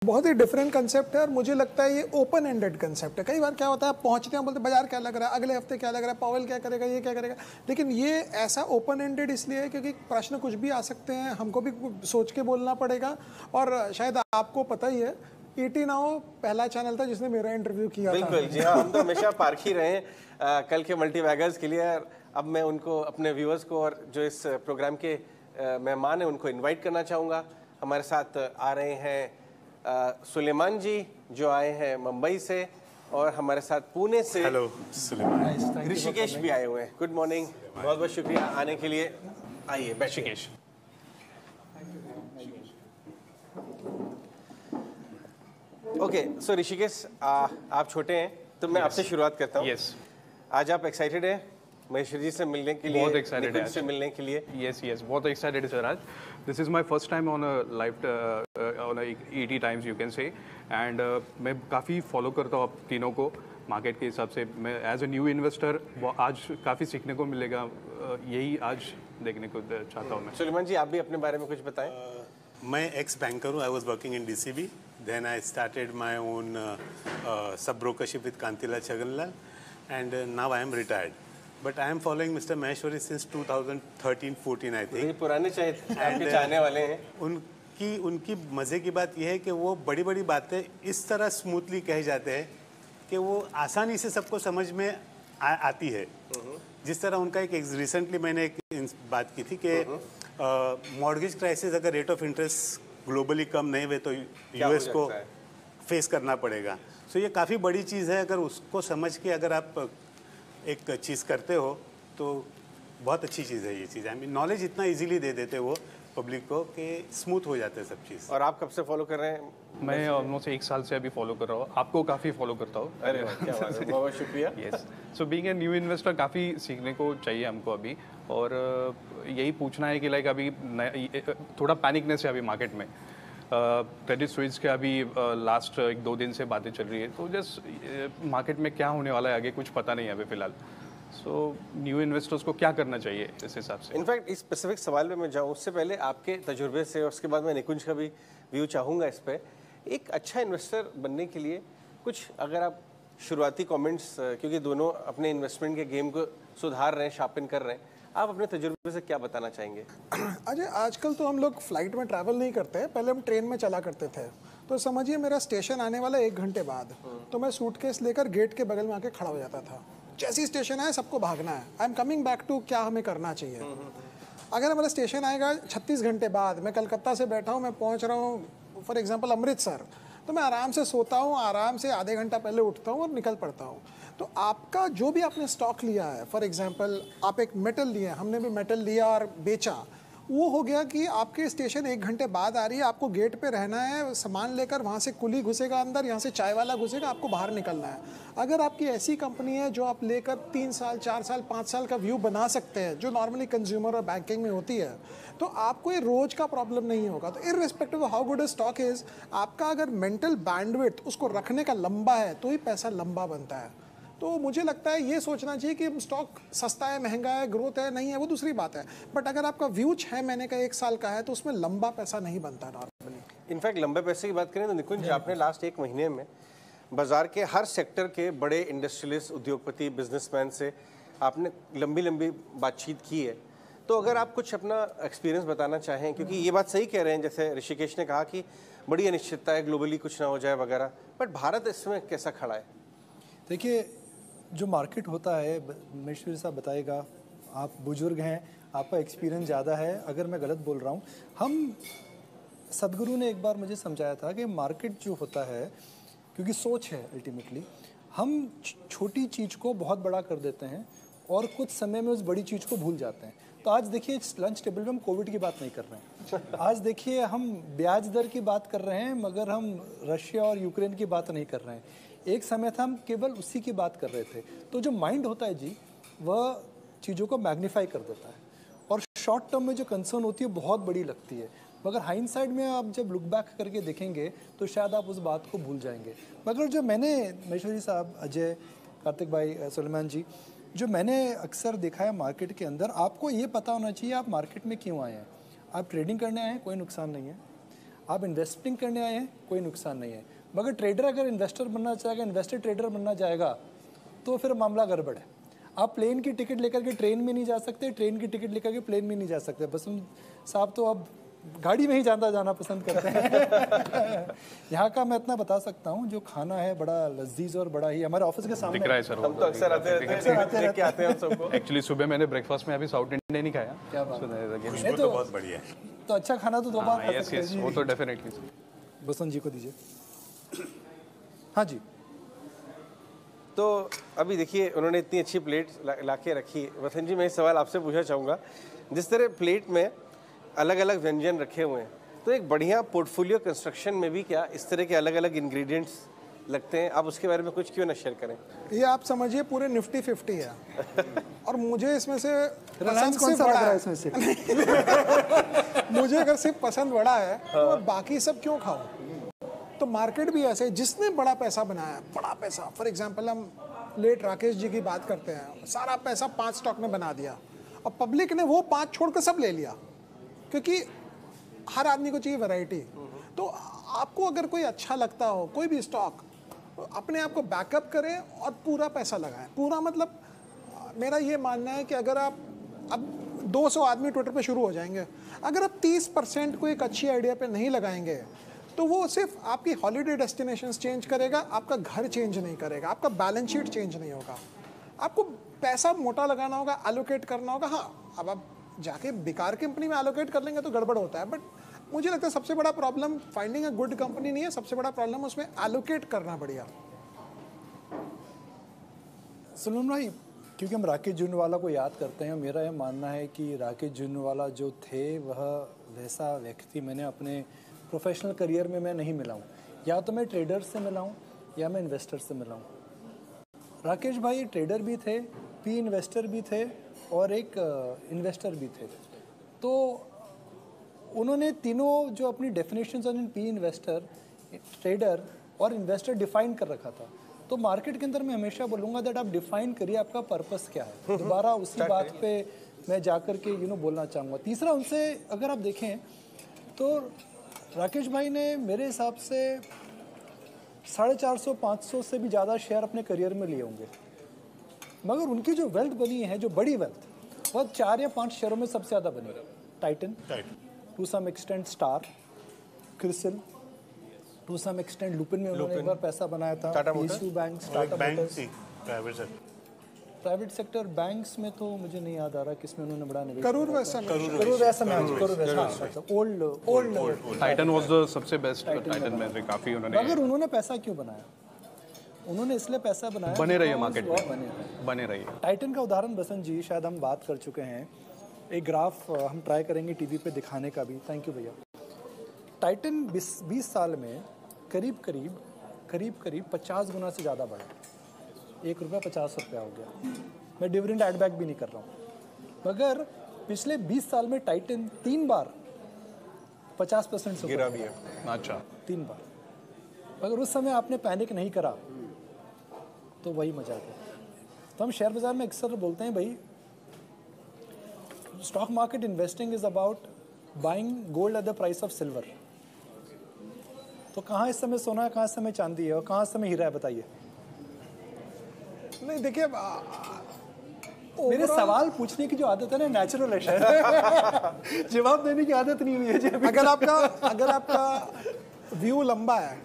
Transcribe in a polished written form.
बहुत ही different concept है और मुझे लगता है ये ओपन एंडेड कंसेप्ट है। कई बार क्या होता है, आप पहुंचते हैं बोलते बाजार क्या लग रहा है, अगले हफ्ते क्या लग रहा है, पावेल क्या करेगा, ये क्या करेगा, लेकिन ये ऐसा ओपन एंडेड इसलिए है क्योंकि प्रश्न कुछ भी आ सकते हैं, हमको भी सोच के बोलना पड़ेगा। और शायद आपको पता ही है, ET नाउ पहला चैनल था जिसने मेरा इंटरव्यू किया था। बिल्कुल जी हाँ, हम तो हमेशा पारखी रहे हैं कल के मल्टीबैगर्स के लिए। अब मैं उनको, अपने व्यूअर्स को और जो इस प्रोग्राम के मेहमान हैं उनको इनवाइट करना चाहूँगा। हमारे साथ आ रहे हैं सुलेमान जी जो आए हैं मुंबई से, और हमारे साथ पुणे से हेलो सुलेमान, ऋषिकेश भी आए हुए हैं। गुड मॉर्निंग, बहुत बहुत शुक्रिया आने के लिए। आइए बैठिए। ओके, सो ऋषिकेश, आप छोटे हैं तो मैं आपसे शुरुआत करता हूँ। यस, आज आप एक्साइटेड हैं महेश्वर जी से मिलने के लिए? बहुत एक्साइटेड है से मिलने के लिए। यस, बहुत एक्साइटेड है सर। आज this is my first time on a live on ET times you can say, and मैं काफ़ी फॉलो करता हूँ आप तीनों को मार्केट के हिसाब से। मैं एज अ न्यू इन्वेस्टर आज काफ़ी सीखने को मिलेगा, यही आज देखने को चाहता हूँ मैं। सुलेमान जी, आप भी अपने बारे में कुछ बताएं। मैं एक्स बैंकर हूँ। I was working in DCB, then I started my own sub brokership with Kantilal Chhaganlal, and now I am retired, but I am following mister Maheshwari since 2013-14 I think. पुराने आपके चाहने वाले हैं। उनकी मज़े की बात यह है कि वो बड़ी बड़ी बातें इस तरह स्मूथली कहे जाते हैं कि वो आसानी से सबको समझ में आती है। जिस तरह उनका एक रिसेंटली मैंने एक बात की थी कि मॉर्गेज क्राइसिस अगर रेट ऑफ इंटरेस्ट ग्लोबली कम नहीं हुए तो US को फेस करना पड़ेगा। सो ये काफ़ी बड़ी चीज़ है। अगर उसको समझ के अगर आप एक चीज़ करते हो तो बहुत अच्छी चीज़ है ये चीज़। आई मीन नॉलेज इतना इजीली दे देते वो पब्लिक को कि स्मूथ हो जाते हैं सब चीज़। और आप कब से फॉलो कर रहे हैं? मैं ऑलमोस्ट 1 साल से अभी फॉलो कर रहा हूँ, आपको काफ़ी फॉलो करता हूँ। अरे क्या बात है, बहुत शुक्रिया। Yes, so being a new investor काफ़ी सीखने को चाहिए हमको अभी, और यही पूछना है कि लाइक अभी थोड़ा पैनिकनेस है अभी मार्केट में। क्रेडिट स्विस के अभी लास्ट 1-2 दिन से बातें चल रही है, तो जस्ट मार्केट में क्या होने वाला है आगे कुछ पता नहीं है अभी फिलहाल। सो न्यू इन्वेस्टर्स को क्या करना चाहिए इस हिसाब से? इनफैक्ट इस स्पेसिफिक सवाल पे मैं जाऊँ उससे पहले आपके तजुर्बे से, और उसके बाद मैं निकुंज का भी व्यू चाहूँगा इस पर। एक अच्छा इन्वेस्टर बनने के लिए कुछ अगर आप शुरुआती कमेंट्स, क्योंकि दोनों अपने इन्वेस्टमेंट के गेम को सुधार रहे हैं, शार्पन कर रहे हैं, आप अपने तजुर्बे से क्या बताना चाहेंगे? अजय, आजकल तो हम लोग फ्लाइट में ट्रैवल नहीं करते हैं, पहले हम ट्रेन में चला करते थे। तो समझिए मेरा स्टेशन आने वाला 1 घंटे बाद, तो मैं सूटकेस लेकर गेट के बगल में आके खड़ा हो जाता था। जैसी स्टेशन आए सबको भागना है, I am coming back to क्या हमें करना चाहिए। अगर हमारा स्टेशन आएगा 36 घंटे बाद, मैं कलकत्ता से बैठा हूँ, मैं पहुँच रहा हूँ फॉर एग्जांपल अमृतसर, तो मैं आराम से सोता हूँ, आराम से आधे घंटा पहले उठता हूँ और निकल पड़ता हूँ। तो आपका जो भी आपने स्टॉक लिया है, फॉर एग्जांपल आप एक मेटल लिया, हमने भी मेटल लिया और बेचा, वो हो गया कि आपके स्टेशन 1 घंटे बाद आ रही है, आपको गेट पे रहना है, सामान लेकर वहाँ से कुली घुसेगा अंदर, यहाँ से चाय वाला घुसेगा, आपको बाहर निकलना है। अगर आपकी ऐसी कंपनी है जो आप लेकर 3 साल 4 साल 5 साल का व्यू बना सकते हैं, जो नॉर्मली कंज्यूमर और बैंकिंग में होती है, तो आपको ये रोज का प्रॉब्लम नहीं होगा। तो irrespective of how good a stock is, आपका अगर मेंटल बैंडविड्थ उसको रखने का लंबा है तो ही पैसा लंबा बनता है। तो मुझे लगता है ये सोचना चाहिए कि स्टॉक सस्ता है, महंगा है, ग्रोथ है, नहीं है, वो दूसरी बात है, बट अगर आपका व्यू 6 महीने का 1 साल का है तो उसमें लंबा पैसा नहीं बनता नॉर्मली। इनफैक्ट लंबे पैसे की बात करें तो निकुंज, आपने लास्ट 1 महीने में बाजार के हर सेक्टर के बड़े इंडस्ट्रियलिस्ट, उद्योगपति, बिजनेसमैन से आपने लंबी लंबी बातचीत की है। तो अगर आप कुछ अपना एक्सपीरियंस बताना चाहें, क्योंकि ये बात सही कह रहे हैं जैसे ऋषिकेश ने कहा कि बड़ी अनिश्चितता है, ग्लोबली कुछ ना हो जाए वगैरह, बट भारत इसमें कैसा खड़ा है? देखिए, जो मार्केट होता है, महेश्वरी साहब बताएगा, आप बुजुर्ग हैं, आपका एक्सपीरियंस ज़्यादा है, अगर मैं गलत बोल रहा हूँ। हम सदगुरु ने एक बार मुझे समझाया था कि मार्केट जो होता है, क्योंकि सोच है अल्टीमेटली, हम छोटी चीज़ को बहुत बड़ा कर देते हैं और कुछ समय में उस बड़ी चीज़ को भूल जाते हैं। तो आज देखिए लंच टेबल में हम कोविड की बात नहीं कर रहे हैं, आज देखिए हम ब्याज दर की बात कर रहे हैं, मगर हम रशिया और यूक्रेन की बात नहीं कर रहे हैं। एक समय था हम केवल उसी की बात कर रहे थे। तो जो माइंड होता है जी, वह चीज़ों को मैग्नीफाई कर देता है और शॉर्ट टर्म में जो कंसर्न होती है बहुत बड़ी लगती है, मगर हाइंडसाइड में आप जब लुक बैक करके देखेंगे तो शायद आप उस बात को भूल जाएंगे। मगर जो मैंने, महेश्वरी साहब, अजय, कार्तिक भाई, सुलेमान जी, जो मैंने अक्सर देखा है मार्केट के अंदर, आपको ये पता होना चाहिए आप मार्केट में क्यों आए हैं। आप ट्रेडिंग करने आए हैं, कोई नुकसान नहीं है। आप इन्वेस्टिंग करने आए हैं, कोई नुकसान नहीं है। मगर ट्रेडर अगर इन्वेस्टर बनना चाहेगा, इन्वेस्टेड ट्रेडर बनना चाहेगा, तो फिर मामला गड़बड़ है। आप प्लेन की टिकट लेकर के ट्रेन में नहीं जा सकते, ट्रेन की टिकट लेकर के प्लेन में नहीं जा सकते। बसंत साहब तो अब गाड़ी में ही जाना पसंद करते हैं। यहाँ का मैं इतना बता सकता हूँ, जो खाना है बड़ा लजीज और बड़ा ही हमारे ऑफिस के सामने दिख रहा है सर। हम तो अक्सर आते रहते हैं हम सबको। एक्चुअली सुबह मैंने ब्रेकफास्ट में अभी साउथ इंडियन ही खाया। क्या बात So there is again- खुशबू तो बहुत बढ़िया है। तो अच्छा खाना तो दो बार खा यस सकते हैं यस, जी। वो तो डेफिनेटली। बसंत जी को दीजिए। हाँ जी, तो अभी देखिए उन्होंने इतनी अच्छी प्लेट ला के रखी। वसंत जी, मैं एक सवाल आपसे पूछना चाहूँगा, जिस तरह प्लेट में अलग अलग व्यंजन रखे हुए हैं, तो एक बढ़िया पोर्टफोलियो कंस्ट्रक्शन में भी क्या इस तरह के अलग अलग इंग्रेडिएंट्स लगते हैं? आप उसके बारे में कुछ क्यों ना शेयर करें? ये आप समझिए पूरे निफ्टी 50 है। और मुझे इसमें से रिलायंस पसंद कौन सिर्फ सा लग बड़ा रहा है है। इसमें से? मुझे अगर सिर्फ पसंद बड़ा है तो मैं बाकी सब क्यों खाऊं? तो मार्केट भी ऐसे है, जिसने बड़ा पैसा बनाया, बड़ा पैसा, फॉर एग्जांपल हम लेट राकेश जी की बात करते हैं, सारा पैसा 5 स्टॉक में बना दिया और पब्लिक ने वो 5 छोड़कर सब ले लिया, क्योंकि हर आदमी को चाहिए वैरायटी। तो आपको अगर कोई अच्छा लगता हो कोई भी स्टॉक, अपने आप को बैकअप करें और पूरा पैसा लगाएं। पूरा मतलब मेरा ये मानना है कि अगर आप अब 200 आदमी ट्विटर पे शुरू हो जाएंगे, अगर आप 30% को एक अच्छी आइडिया पे नहीं लगाएंगे तो वो सिर्फ आपकी हॉलीडे डेस्टिनेशंस चेंज करेगा, आपका घर चेंज नहीं करेगा, आपका बैलेंस शीट चेंज नहीं होगा। आपको पैसा मोटा लगाना होगा, एलोकेट करना होगा। हाँ, अब आप जाके बेकार कंपनी में एलोकेट कर लेंगे तो गड़बड़ होता है, बट मुझे लगता है सबसे बड़ा problem finding a good company नहीं है, सबसे बड़ा प्रॉब्लम उसमें एलोकेट करना बढ़िया। सुनील भाई, क्योंकि हम राकेश झुंझुनवाला को याद करते हैं, मेरा यह मानना है कि राकेश झुंझुनवाला जो थे वह वैसा व्यक्ति मैंने अपने प्रोफेशनल करियर में मैं नहीं मिला हूँ। या तो मैं ट्रेडर से मिला हूँ या मैं इन्वेस्टर से मिला हूँ। राकेश भाई ट्रेडर भी थे, पी इन्वेस्टर भी थे और एक इन्वेस्टर भी थे। तो उन्होंने तीनों जो अपनी definitions on P investor, trader और इन्वेस्टर डिफाइन कर रखा था। तो मार्केट के अंदर मैं हमेशा बोलूँगा दैट आप डिफाइन करिए आपका पर्पस क्या है। दोबारा उसी बात पे मैं जाकर के बोलना चाहूँगा। तीसरा, उनसे अगर आप देखें तो राकेश भाई ने मेरे हिसाब से 450-500 से भी ज़्यादा शेयर अपने करियर में लिए होंगे, मगर उनकी जो वेल्थ बनी है, जो बड़ी वेल्थ, वह 4 या 5 शेयरों में सबसे ज़्यादा बनी है। Titan, to some extent Star, CRISIL, to some extent Lupin में उन्होंने एक बार पैसा बनाया था, PSU banks, Tata Motors, private sector banks में तो मुझे नहीं याद आ रहा किसमें उन्होंने बड़ा निवेश। करूर वैसा ओल्ड टाइटन वाज द सबसे बेस्ट। टाइटन में से काफी उन्होंने, मगर उन्होंने पैसा क्यों बनाया? उन्होंने इसलिए पैसा बनाया, बने रहिए मार्केट because में, बने रहिए। टाइटन का उदाहरण बसंत जी शायद हम बात कर चुके हैं, एक ग्राफ हम ट्राई करेंगे टीवी पे दिखाने का भी। थैंक यू भैया। टाइटन 20 साल में करीब करीब 50 गुना से ज़्यादा बढ़ा। 1 रुपया 50 रुपया हो गया। मैं डिविडेंड एड बैक भी नहीं कर रहा हूँ, मगर पिछले 20 साल में टाइटन 3 बार 50% से गिरा भी है। अच्छा, 3 बार। मगर उस समय आपने पैनिक नहीं करा तो वही मजा था। तो हम शेयर बाजार में अक्सर बोलते हैं भाई, stock market investing is about buying gold at the price of silver. तो कहाँ इस समय सोना है, कहाँ इस समय चांदी है और कहाँ इस समय हीरा है, बताइए। नहीं देखिए, मेरे सवाल पूछने की जो आदत है ना, नेचुरल है शायद। जवाब देने की आदत नहीं हुई है जी अभी। अगर आपका व्यू लंबा है,